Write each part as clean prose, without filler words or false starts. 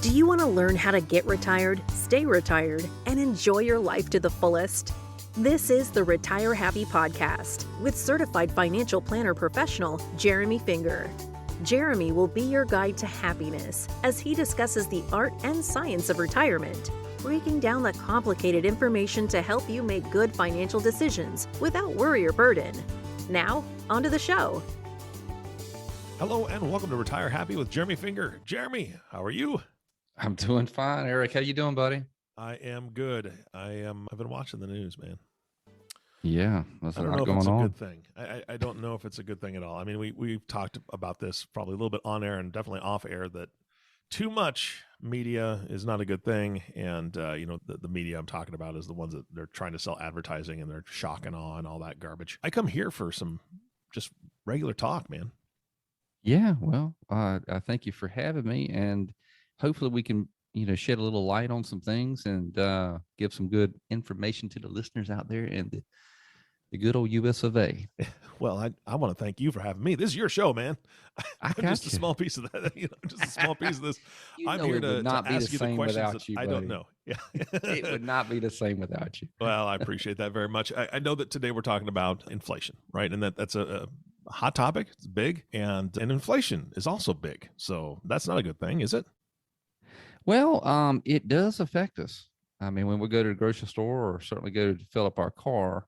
Do you want to learn how to get retired, stay retired, and enjoy your life to the fullest? This is the Retire Happy Podcast with certified financial planner professional Jeremy Finger. Jeremy will be your guide to happiness as he discusses the art and science of retirement, breaking down the complicated information to help you make good financial decisions without worry or burden. Now, on to the show. Hello and welcome to Retire Happy with Jeremy Finger. Jeremy, how are you? I'm doing fine, Eric. How you doing, buddy? I am good. I've been watching the news, man. Yeah, there's I a don't know lot if going it's a on. good thing. I don't know if it's a good thing at all. I mean, we've talked about this probably a little bit on air and definitely off air that too much media is not a good thing. And, the media I'm talking about is the ones that they're trying to sell advertising and they're shock and awe and all that garbage. I come here for some just regular talk, man. Yeah, well, I thank you for having me, and hopefully we can, shed a little light on some things and give some good information to the listeners out there in the good old US of A. Well, I want to thank you for having me. This is your show, man. I I'm just a small piece of that. Just a small piece of this. I'm here to ask you the questions that I don't know. Yeah, it would not be the same without you. Well, I appreciate that very much. I know that today we're talking about inflation, right? And that's a hot topic. It's big, and inflation is also big. So that's not a good thing, is it? Well, it does affect us. I mean, when we go to the grocery store or certainly go to fill up our car,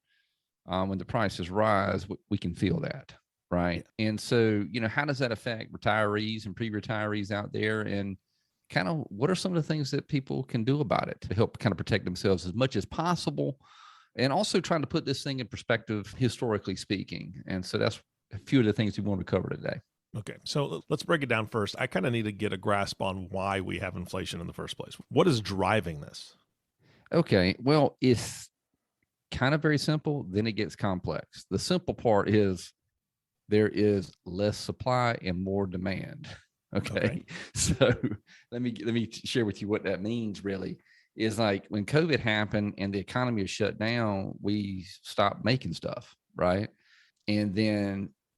when the prices rise, we can feel that, right? Yeah. And so, how does that affect retirees and pre-retirees out there? And kind of what are some of the things that people can do about it to help kind of protect themselves as much as possible? And also trying to put this thing in perspective, historically speaking. And so that's a few of the things we want to cover today. Okay, so let's break it down first. I kind of need to get a grasp on why we have inflation in the first place. What is driving this? Okay, well, it's kind of very simple, then it gets complex. The simple part is there is less supply and more demand. Okay. So let me share with you what that means. Really is like when COVID happened and the economy was shut down, we stopped making stuff, right?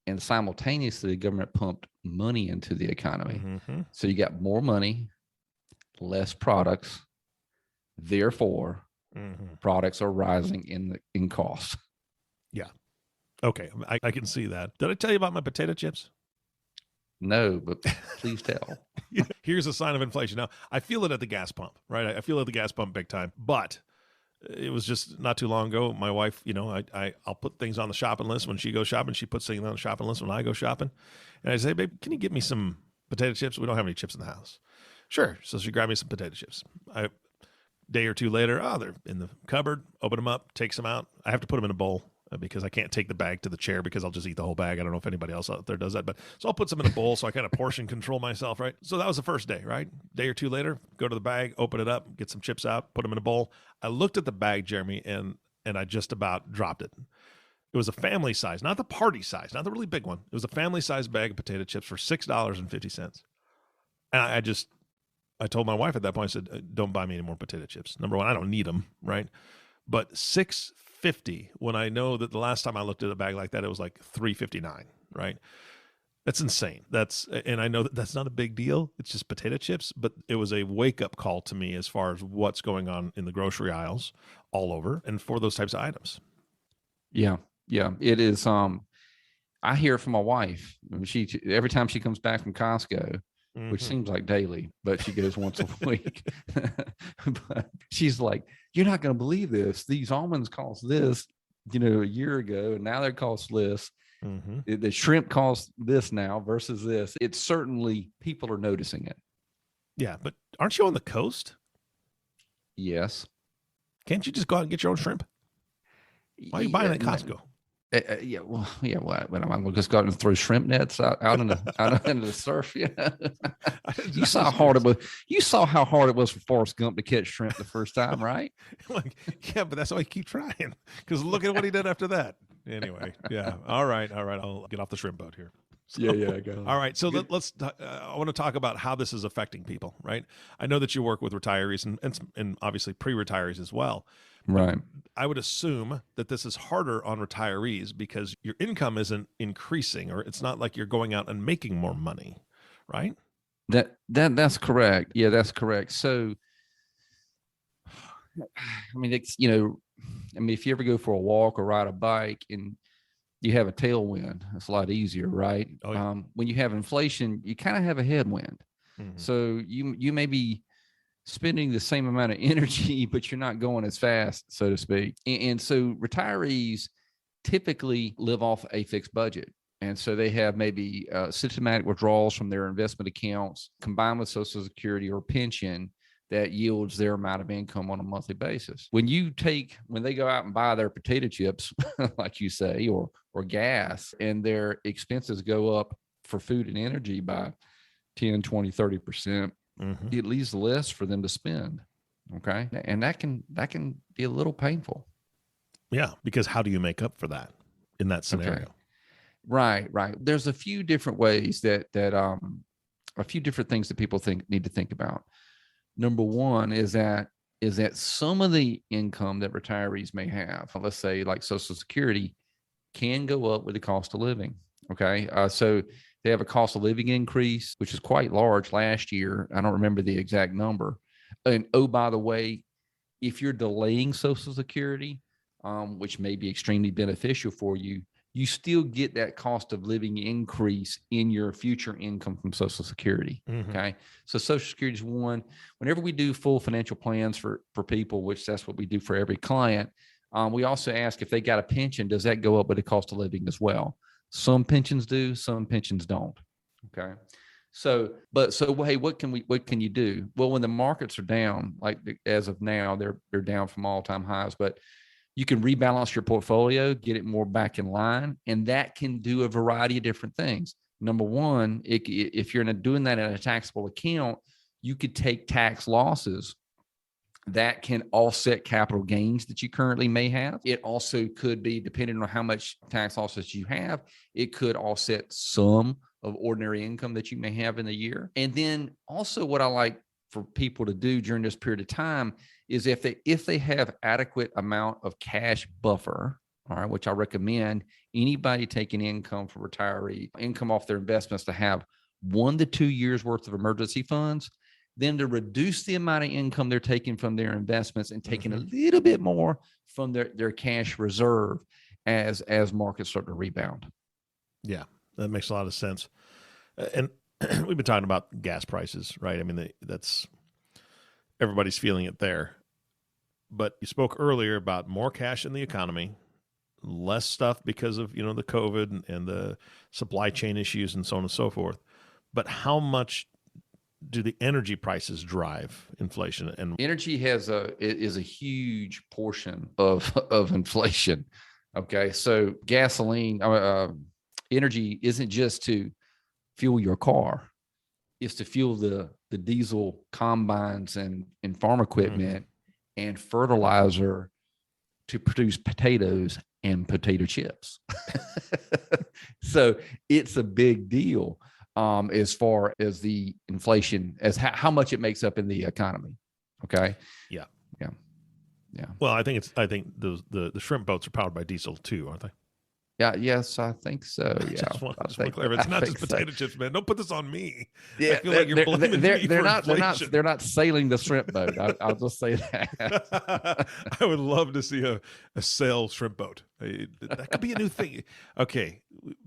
And simultaneously the government pumped money into the economy. Mm-hmm. So you got more money, less products, therefore products are rising in cost. Yeah. Okay. I can see that. Did I tell you about my potato chips? No, but please tell. Here's a sign of inflation. Now, I feel it at the gas pump, right? I feel it at the gas pump big time. But it was just not too long ago. My wife, I'll put things on the shopping list when she goes shopping. She puts things on the shopping list when I go shopping. And I say, babe, can you get me some potato chips? We don't have any chips in the house. Sure. So she grabbed me some potato chips. Day or two later, they're in the cupboard, open them up, take some out. I have to put them in a bowl because I can't take the bag to the chair because I'll just eat the whole bag. I don't know if anybody else out there does that, but so I'll put some in a bowl so I kind of portion control myself, right? So that was the first day, right? Day or two later, go to the bag, open it up, get some chips out, put them in a bowl. I looked at the bag, Jeremy, and I just about dropped it. It was a family size, not the party size, not the really big one. It was a family size bag of potato chips for $6.50. And I told my wife at that point, I said, don't buy me any more potato chips. Number one, I don't need them, right? But $6.50 when I know that the last time I looked at a bag like that, it was like $3.59, right? That's insane. And I know that that's not a big deal. It's just potato chips, but it was a wake-up call to me as far as what's going on in the grocery aisles all over and for those types of items. Yeah, it is. I hear it from my wife. Every time she comes back from Costco, which seems like daily, but she goes once a week. But she's like, you're not going to believe this. These almonds cost this, a year ago, and now they cost less. Mm-hmm. The shrimp costs this now versus this. It's certainly people are noticing it. Yeah, but aren't you on the coast? Yes. Can't you just go out and get your own shrimp? Why are you buying at Costco? But I'm just going to throw shrimp nets out into the surf. Yeah, you saw how hard it was. You saw how hard it was for Forrest Gump to catch shrimp the first time, right? Yeah, but that's why I keep trying. Because look at what he did after that. Anyway, yeah. All right. I'll get off the shrimp boat here. So, I got it. All right. So let's. I want to talk about how this is affecting people, right? I know that you work with retirees and obviously pre-retirees as well. Right. I would assume that this is harder on retirees because your income isn't increasing, or it's not like you're going out and making more money, right? That's correct. Yeah, that's correct. So, I mean, if you ever go for a walk or ride a bike and you have a tailwind, it's a lot easier, right? Oh, yeah. When you have inflation, you kind of have a headwind. Mhm. So you may be spending the same amount of energy, but you're not going as fast, so to speak. And so retirees typically live off a fixed budget. And so they have maybe systematic withdrawals from their investment accounts combined with Social Security or pension that yields their amount of income on a monthly basis. When they go out and buy their potato chips, like you say, or gas, and their expenses go up for food and energy by 10, 20, 30%, it leaves less for them to spend. Okay. And that can be a little painful. Yeah. Because how do you make up for that in that scenario? Okay. Right. There's a few different ways a few different things that people need to think about. Number one is that some of the income that retirees may have, let's say like Social Security, can go up with the cost of living. Okay. So they have a cost of living increase, which is quite large last year. I don't remember the exact number. And oh, by the way, if you're delaying Social Security, which may be extremely beneficial for you, you still get that cost of living increase in your future income from Social Security. Okay. So Social Security is one. Whenever we do full financial plans for people, which that's what we do for every client, we also ask if they got a pension, does that go up with the cost of living as well? Some pensions do, some pensions don't. Okay. So hey, what can you do? Well, when the markets are down, like as of now, they're down from all-time highs, but you can rebalance your portfolio, get it more back in line, and that can do a variety of different things. Number one, if you're doing that in a taxable account, you could take tax losses that can offset capital gains that you currently may have. It also could be, depending on how much tax losses you have, it could offset some of ordinary income that you may have in the year. And then also what I like for people to do during this period of time is if they have adequate amount of cash buffer, all right, which I recommend anybody taking income for retiree income off their investments to have 1 to 2 years worth of emergency funds, then to reduce the amount of income they're taking from their investments and taking a little bit more from their cash reserve as markets start to rebound. Yeah, that makes a lot of sense. And we've been talking about gas prices, right? I mean, that's everybody's feeling it there. But you spoke earlier about more cash in the economy, less stuff because of, the COVID and the supply chain issues and so on and so forth. But how much do the energy prices drive inflation? And energy is a huge portion of inflation. Okay, so gasoline, energy isn't just to fuel your car; it's to fuel the diesel combines and farm equipment and fertilizer to produce potatoes and potato chips. So it's a big deal. As far as the inflation, as how much it makes up in the economy. Okay. Yeah. Yeah. Well, I think the shrimp boats are powered by diesel too, aren't they? Yeah. Yes, I think so. Yeah. Just want to clarify. It's not just potato chips, man. Don't put this on me. Yeah. I feel like you're blaming me for inflation. They're not sailing the shrimp boat. I'll just say that. I would love to see a sail shrimp boat. That could be a new thing. Okay.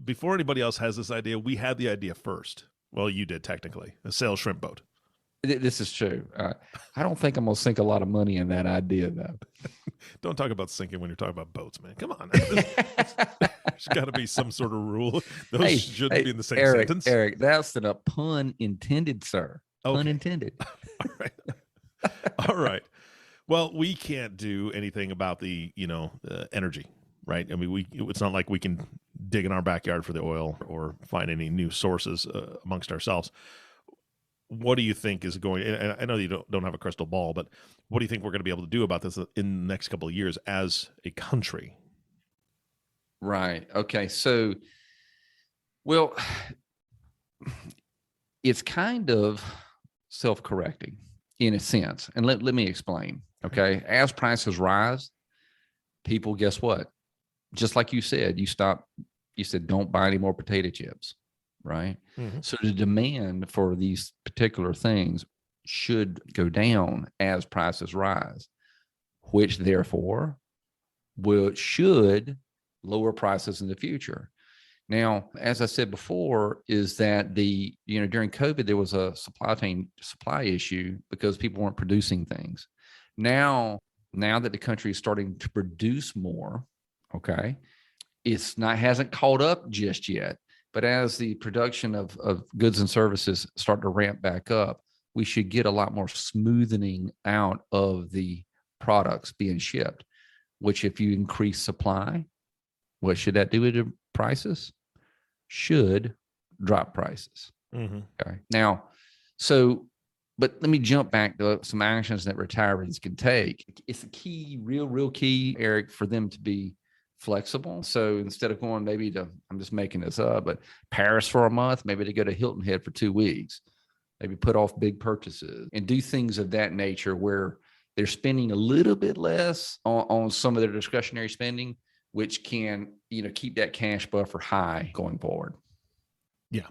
Before anybody else has this idea, we had the idea first. Well, you did technically. A sail shrimp boat. This is true. I don't think I'm going to sink a lot of money in that idea, though. Don't talk about sinking when you're talking about boats, man. Come on. There's got to be some sort of rule. Those shouldn't be in the same sentence. Eric, that's a pun intended, sir. Okay. Pun intended. All right. All right. Well, we can't do anything about the, energy, right? I mean, it's not like we can dig in our backyard for the oil or find any new sources amongst ourselves. What do you think is going? And I know you don't have a crystal ball, but what do you think we're going to be able to do about this in the next couple of years as a country? Right. Okay. So, well, it's kind of self-correcting in a sense, and let me explain. Okay, as prices rise, people, guess what? Just like you said, you said don't buy any more potato chips. right? Mm-hmm. So the demand for these particular things should go down as prices rise, which therefore should lower prices in the future. Now, as I said before, is that during COVID, there was a supply issue because people weren't producing things. Now that the country is starting to produce more, okay, hasn't caught up just yet. But as the production of goods and services start to ramp back up, we should get a lot more smoothing out of the products being shipped, which if you increase supply, what should that do to prices? Should drop prices. Mm-hmm. Okay. Now, but let me jump back to some actions that retirees can take. It's a key, real key, Eric, for them to be flexible. So instead of going I'm just making this up, but Paris for a month, maybe to go to Hilton Head for 2 weeks, maybe put off big purchases and do things of that nature where they're spending a little bit less on some of their discretionary spending, which can, keep that cash buffer high going forward. Yeah.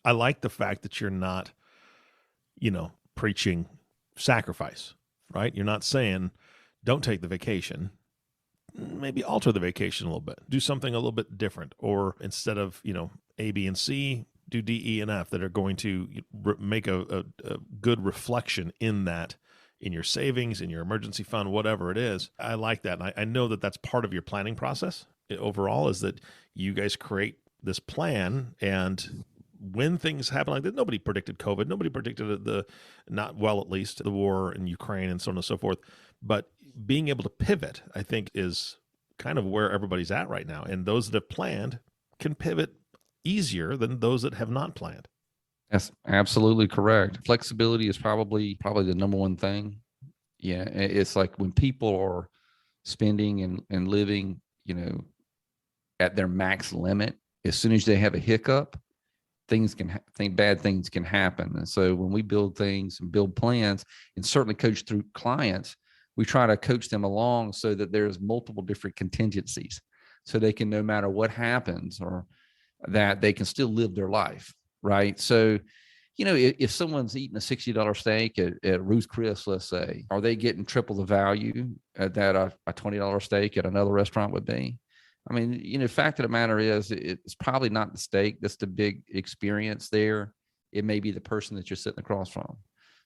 I like the fact that you're not, preaching sacrifice, right? You're not saying don't take the vacation, maybe alter the vacation a little bit, do something a little bit different, or instead of, A, B, and C, do D, E, and F that are going to make a good reflection in your savings, in your emergency fund, whatever it is. I like that. And I know that that's part of your planning process overall, is that you guys create this plan, and when things happen like that, nobody predicted COVID. Nobody predicted not well, at least, the war in Ukraine and so on and so forth. But being able to pivot, I think, is kind of where everybody's at right now. And those that have planned can pivot easier than those that have not planned. That's absolutely correct. Flexibility is probably the number one thing. Yeah. It's like when people are spending and living, at their max limit, as soon as they have a hiccup, bad things can happen. And so when we build things and build plans, and certainly coach through clients, we try to coach them along so that there's multiple different contingencies, so they can, no matter what happens, or that they can still live their life. Right. So, if someone's eating a $60 steak at Ruth's Chris, let's say, are they getting triple the value that a $20 steak at another restaurant would be? I mean, the fact of the matter is, it's probably not the steak that's the big experience there. It may be the person that you're sitting across from.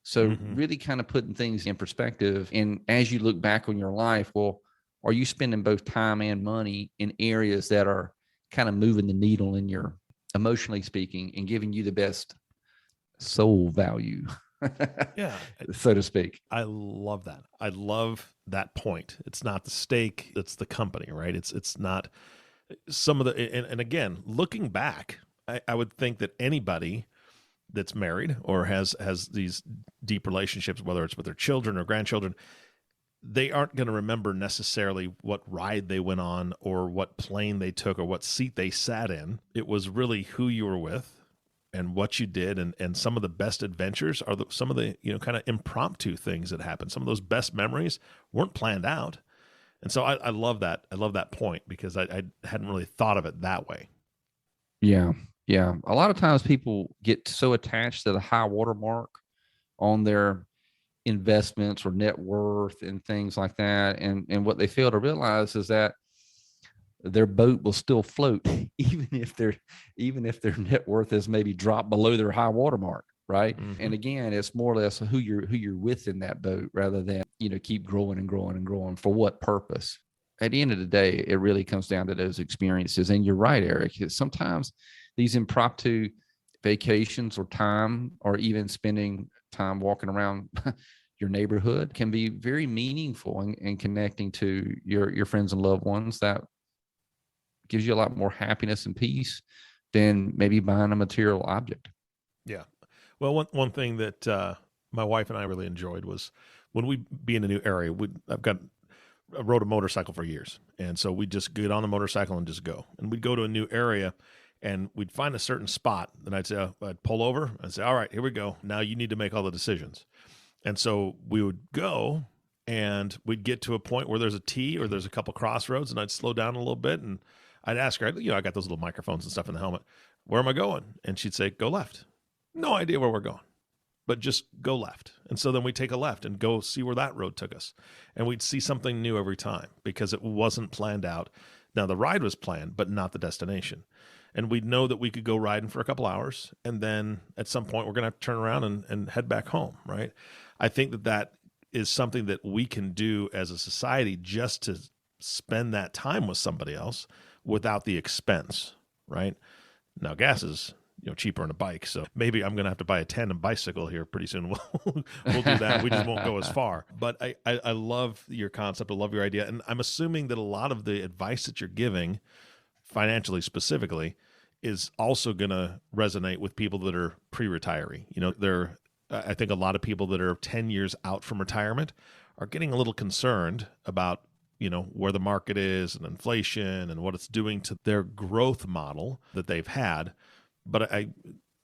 So really kind of putting things in perspective. And as you look back on your life, well, are you spending both time and money in areas that are kind of moving the needle in your, emotionally speaking, and giving you the best soul value, yeah, so to speak? I love that. I love that point. It's not the steak, it's the company, right? It's not some of the, and again, looking back, I would think that anybody that's married or has these deep relationships, whether it's with their children or grandchildren, they aren't going to remember necessarily what ride they went on or what plane they took or what seat they sat in. It was really who you were with and what you did. And some of the best adventures are some of the, kind of impromptu things that happen. Some of those best memories weren't planned out. And so I love that. I love that point, because I hadn't really thought of it that way. Yeah. Yeah. A lot of times people get so attached to the high watermark on their investments or net worth and things like that. And what they fail to realize is that their boat will still float, even if their net worth is maybe dropped below their high watermark. Right. Mm-hmm. And again, it's more or less who you're with in that boat, rather than, keep growing and growing and growing. For what purpose? At the end of the day, it really comes down to those experiences. And you're right, Eric. Sometimes these impromptu vacations or time, or even spending time walking around your neighborhood, can be very meaningful and connecting to your friends and loved ones. That gives you a lot more happiness and peace than maybe buying a material object. Yeah. Well, one thing that my wife and I really enjoyed was when we be in a new area. I rode a motorcycle for years, and so we'd just get on the motorcycle and just go. And we'd go to a new area, and we'd find a certain spot, and I'd pull over and say, all right, here we go. Now you need to make all the decisions. And so we would go, and we'd get to a point where there's a T or there's a couple crossroads, and I'd slow down a little bit, and I'd ask her, I got those little microphones and stuff in the helmet. where am I going? And she'd say, go left. No idea where we're going, but just go left. And so then we take a left and go see where that road took us. And we'd see something new every time because it wasn't planned out. Now the ride was planned, but not the destination. And we'd know that we could go riding for a couple hours. And then at some point we're going to have to turn around and head back home. Right. I think that is something that we can do as a society just to spend that time with somebody else without the expense. Right. Now gas is, cheaper on a bike. So maybe I'm going to have to buy a tandem bicycle here pretty soon. We'll do that. We just won't go as far. But I love your concept. I love your idea. And I'm assuming that a lot of the advice that you're giving, financially specifically, is also going to resonate with people that are pre-retiree. I think a lot of people that are 10 years out from retirement are getting a little concerned about, where the market is and inflation and what it's doing to their growth model that they've had. But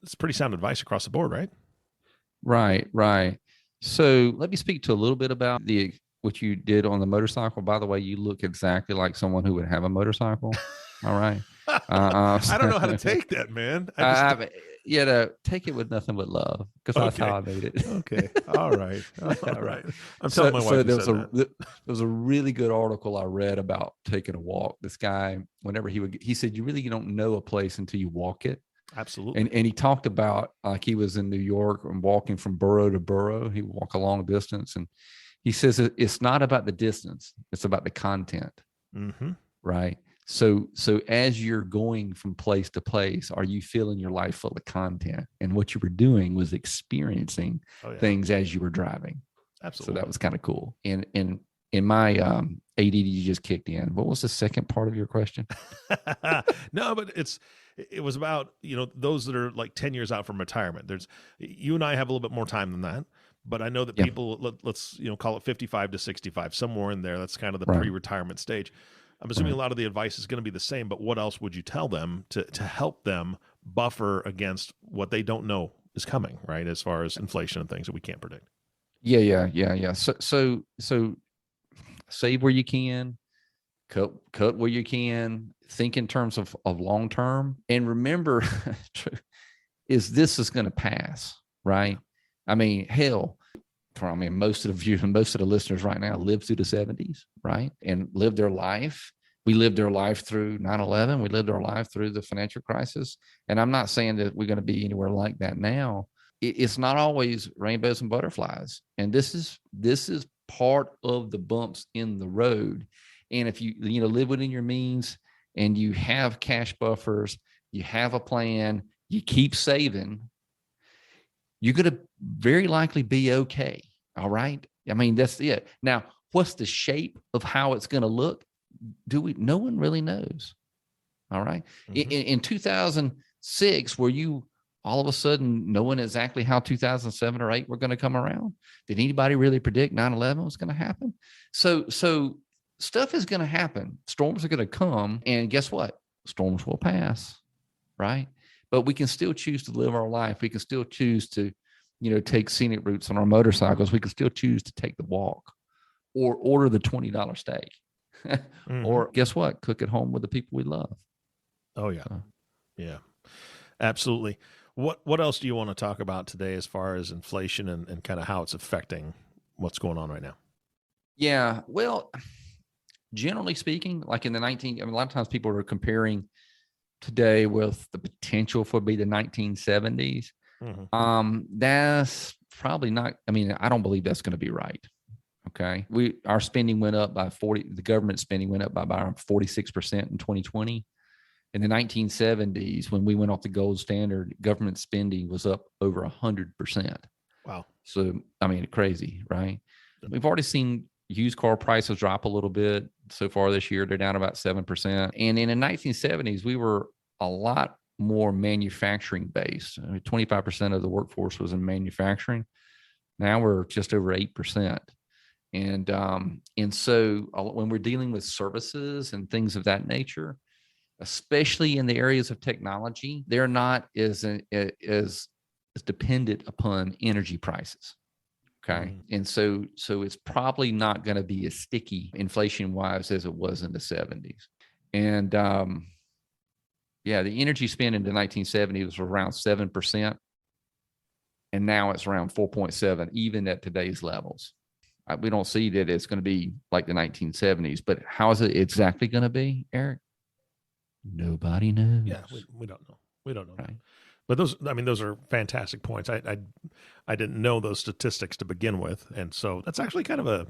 it's pretty sound advice across the board, right? Right. So let me speak to a little bit about what you did on the motorcycle. By the way, you look exactly like someone who would have a motorcycle. All right. I don't know how to take that, man. Take it with nothing but love, because that's how I made it. Okay. All right. All right. I'm telling my wife. So there was a really good article I read about taking a walk. This guy, whenever he said, you really don't know a place until you walk it. Absolutely. And he talked about, like, he was in New York and walking from borough to borough. He would walk a long distance. And he says it's not about the distance. It's about the content. Mm-hmm. Right. So as you're going from place to place, are you feeling your life full of content? And what you were doing was experiencing things as you were driving. Absolutely. So that was kind of cool. And in my ADD just kicked in. What was the second part of your question? No, but it was about, those that are like 10 years out from retirement. You and I have a little bit more time than that, but I know that people, let's call it 55 to 65, somewhere in there. That's kind of the pre-retirement stage. I'm assuming a lot of the advice is going to be the same, but what else would you tell them to help them buffer against what they don't know is coming, right? As far as inflation and things that we can't predict. Yeah. So save where you can, cut where you can, think in terms of long-term, and remember, this is going to pass, right? I mean, hell, most of the listeners right now lived through the 70s, right? And lived their life. We lived their life through 9/11. We lived our life through the financial crisis. And I'm not saying that we're going to be anywhere like that now. It's not always rainbows and butterflies. And this is part of the bumps in the road. And if you live within your means and you have cash buffers, you have a plan, you keep saving, you're going to very likely be okay. All right. I mean, that's it. Now, what's the shape of how it's going to look? No one really knows. All right. Mm-hmm. In 2006, were you all of a sudden knowing exactly how 2007 or 8 were going to come around? Did anybody really predict 9/11 was going to happen? So stuff is going to happen. Storms are going to come, and guess what? Storms will pass. Right. But we can still choose to live our life. We can still choose to, take scenic routes on our motorcycles. We can still choose to take the walk or order the $20 steak. Mm-hmm. Or guess what? Cook at home with the people we love. Oh, yeah. Yeah, absolutely. What else do you want to talk about today as far as inflation and kind of how it's affecting what's going on right now? Yeah. Well, generally speaking, like in a lot of times people are comparing today with the potential for the 1970s. Mm-hmm. That's probably not, I don't believe that's going to be right. Okay. Our spending went up by the government spending went up by around 46% in 2020. In the 1970s, when we went off the gold standard, government spending was up over 100%. Wow. So, crazy, right? We've already seen used car prices drop a little bit so far this year. They're down about 7%. And in the 1970s, we were a lot more manufacturing based. 25% of the workforce was in manufacturing. Now we're just over 8%. And so when we're dealing with services and things of that nature, especially in the areas of technology, they're not as dependent upon energy prices. Okay. Mm. And so it's probably not going to be as sticky inflation wise as it was in the 70s. And Yeah. The energy spend in the 1970s was around 7%. And now it's around 4.7, even at today's levels. We don't see that it's going to be like the 1970s, but how is it exactly going to be, Eric? Nobody knows. Yeah, we don't know. We don't know. Right. But those are fantastic points. I didn't know those statistics to begin with, and so that's actually kind of a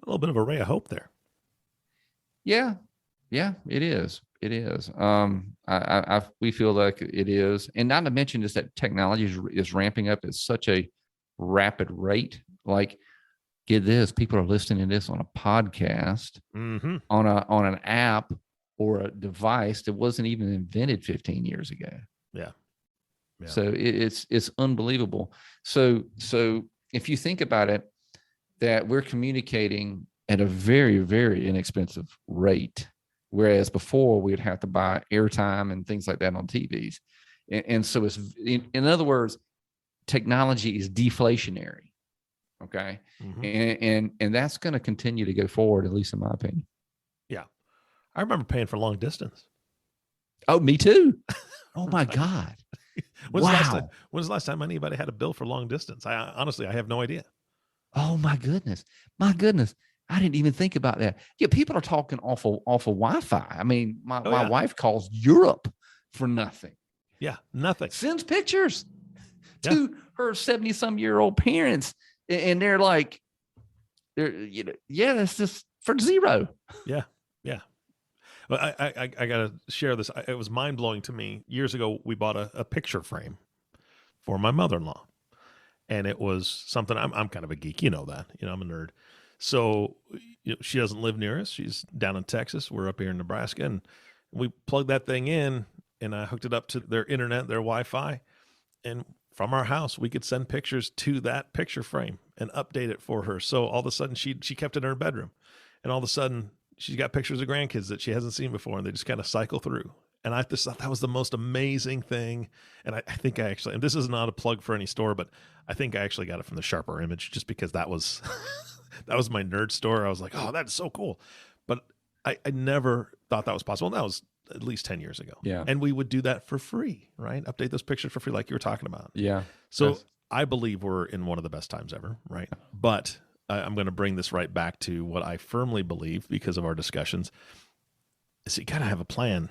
little bit of a ray of hope there. Yeah, it is. It is. We feel like it is, and not to mention is that technology is ramping up at such a rapid rate. Like, get this: people are listening to this on a podcast, Mm-hmm. on an app or a device that wasn't even invented 15 years ago. Yeah. So it's unbelievable. So if you think about it, that we're communicating at a very, very inexpensive rate, whereas before we'd have to buy airtime and things like that on TVs. And so it's, in other words, technology is deflationary. Okay. Mm-hmm. And that's going to continue to go forward, at least in my opinion. Yeah. I remember paying for long distance. Oh, me too. Oh my God. When's Wow. the last time anybody had a bill for long distance? I honestly have no idea. Oh my goodness. My goodness. I didn't even think about that. Yeah, people are talking off of Wi-Fi. I mean, my wife calls Europe for nothing. Yeah, nothing. Sends pictures to her 70-some-year-old parents, and they're like, that's just for zero. Yeah. Well, I gotta share this. It was mind blowing to me. Years ago, we bought a picture frame for my mother-in-law, and it was something. I'm kind of a geek, you know that. I'm a nerd. So she doesn't live near us. She's down in Texas. We're up here in Nebraska, and we plugged that thing in, and I hooked it up to their internet, their Wi-Fi, and from our house we could send pictures to that picture frame and update it for her. So all of a sudden she kept it in her bedroom, and all of a sudden she's got pictures of grandkids that she hasn't seen before, and they just kind of cycle through. And I just thought that was the most amazing thing. And I think I actually, and this is not a plug for any store, but I think I actually got it from the Sharper Image, just because that was that was my nerd store. I was like, oh, that's so cool. But I never thought that was possible. And that was at least 10 years ago. Yeah. And we would do that for free, right? Update those pictures for free, like you were talking about. Yeah. So Yes. I believe we're in one of the best times ever, right? But I'm going to bring this right back to what I firmly believe, because of our discussions, is you got to have a plan.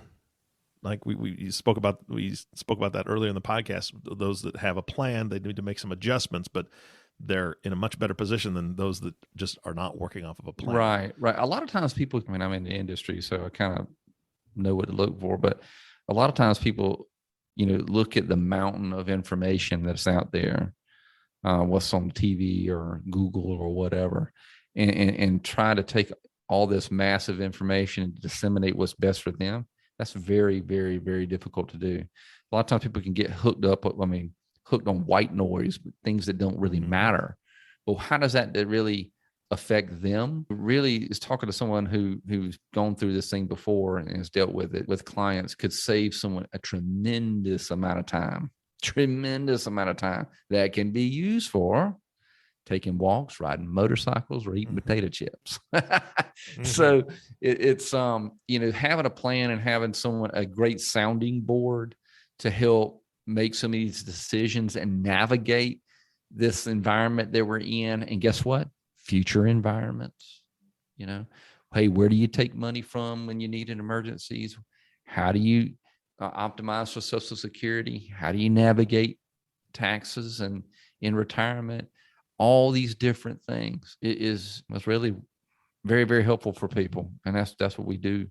Like we spoke about that earlier in the podcast. Those that have a plan, they need to make some adjustments, but they're in a much better position than those that just are not working off of a plan. Right. A lot of times people, I mean, I'm in the industry, so I kind of know what to look for, but a lot of times people, look at the mountain of information that's out there, what's on TV or Google or whatever, and try to take all this massive information and disseminate what's best for them. That's very, very, very difficult to do. A lot of times people can get hooked on white noise, things that don't really matter. Well, how does that really affect them? Really is talking to someone who's gone through this thing before and has dealt with it with clients could save someone a tremendous amount of time that can be used for taking walks, riding motorcycles, or eating potato chips. So it's having a plan and having a great sounding board to help make some of these decisions and navigate this environment that we're in. And guess what? Future environments. Hey, where do you take money from when you need an emergencies? How do you optimize for Social Security? How do you navigate taxes and in retirement? All these different things. It was really very, very helpful for people, and that's what we do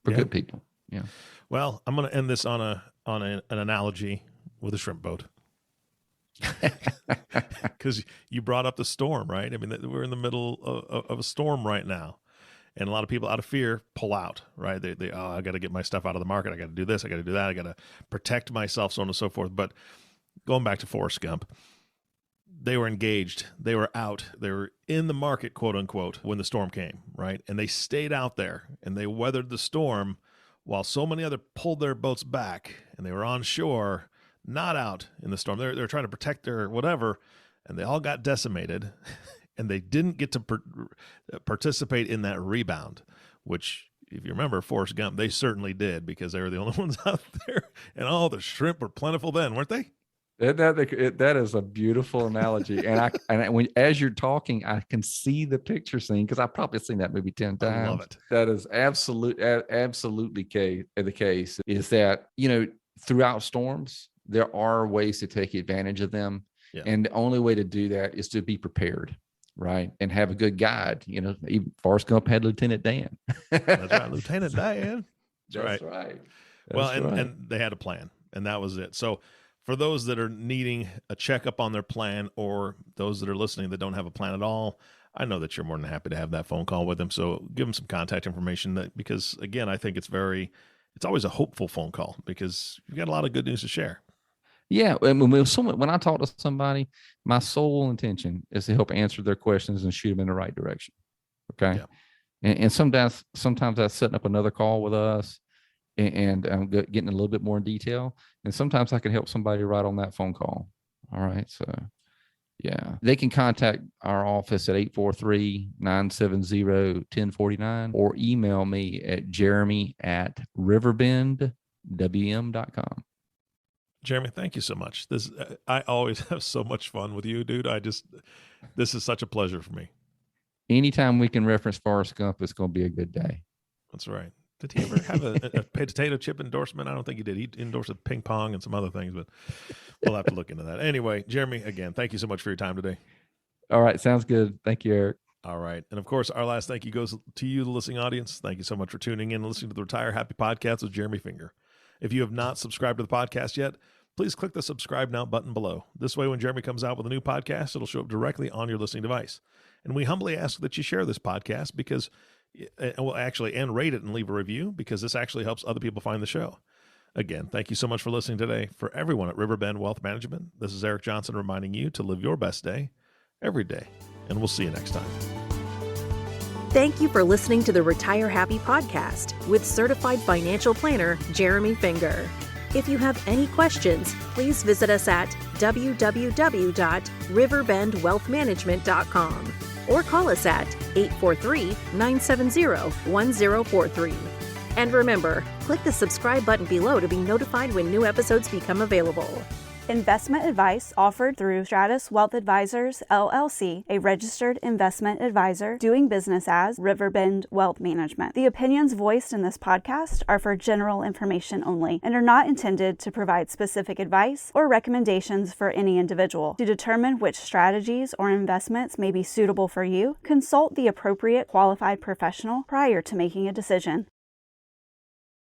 for good people. Yeah. Well, I'm going to end this on an analogy with a shrimp boat, because you brought up the storm, right? I mean, we're in the middle of a storm right now, and a lot of people, out of fear, pull out. Right? They I got to get my stuff out of the market. I got to do this. I got to do that. I got to protect myself, so on and so forth. But going back to Forrest Gump, they were engaged. They were out. They were in the market, quote unquote, when the storm came, right? And they stayed out there and they weathered the storm while so many others pulled their boats back and they were on shore, not out in the storm. They're trying to protect their whatever, and they all got decimated and they didn't get to participate in that rebound, which if you remember Forrest Gump, they certainly did because they were the only ones out there, and all the shrimp were plentiful then, weren't they? That is a beautiful analogy, when as you're talking, I can see the picture scene because I've probably seen that movie 10 times. I love it. That is absolutely the case. Is that throughout storms there are ways to take advantage of them, and the only way to do that is to be prepared, right, and have a good guide. Even Forrest Gump had Lieutenant Dan. That's right, Lieutenant Dan. That's right. Well, and they had a plan, and that was it. So, for those that are needing a checkup on their plan, or those that are listening that don't have a plan at all, I know that you're more than happy to have that phone call with them. So give them some contact information because again, I think it's always a hopeful phone call because you've got a lot of good news to share. Yeah. When I talk to somebody, my sole intention is to help answer their questions and shoot them in the right direction. Okay. Yeah. And sometimes that's setting up another call with us and getting a little bit more in detail. And sometimes I can help somebody right on that phone call. All right. So, yeah, they can contact our office at 843-970-1049 or email me at jeremy@riverbendwm.com. Jeremy, thank you so much. I always have so much fun with you, dude. This is such a pleasure for me. Anytime we can reference Forrest Gump, it's going to be a good day. That's right. Did he ever have a potato chip endorsement? I don't think he did. He endorsed ping pong and some other things, but we'll have to look into that. Anyway, Jeremy, again, thank you so much for your time today. All right. Sounds good. Thank you, Eric. All right. And of course, our last thank you goes to you, the listening audience. Thank you so much for tuning in and listening to the Retire Happy podcast with Jeremy Finger. If you have not subscribed to the podcast yet, please click the subscribe now button below. This way, when Jeremy comes out with a new podcast, it'll show up directly on your listening device. And we humbly ask that you share this podcast because and rate it and leave a review because this actually helps other people find the show. Again, thank you so much for listening today. For everyone at Riverbend Wealth Management, this is Eric Johnson reminding you to live your best day every day. And we'll see you next time. Thank you for listening to the Retire Happy podcast with certified financial planner Jeremy Finger. If you have any questions, please visit us at www.riverbendwealthmanagement.com or call us at 843-970-1043. And remember, click the subscribe button below to be notified when new episodes become available. Investment advice offered through Stratos Wealth Advisors, LLC, a registered investment advisor doing business as Riverbend Wealth Management. The opinions voiced in this podcast are for general information only and are not intended to provide specific advice or recommendations for any individual. To determine which strategies or investments may be suitable for you, consult the appropriate qualified professional prior to making a decision.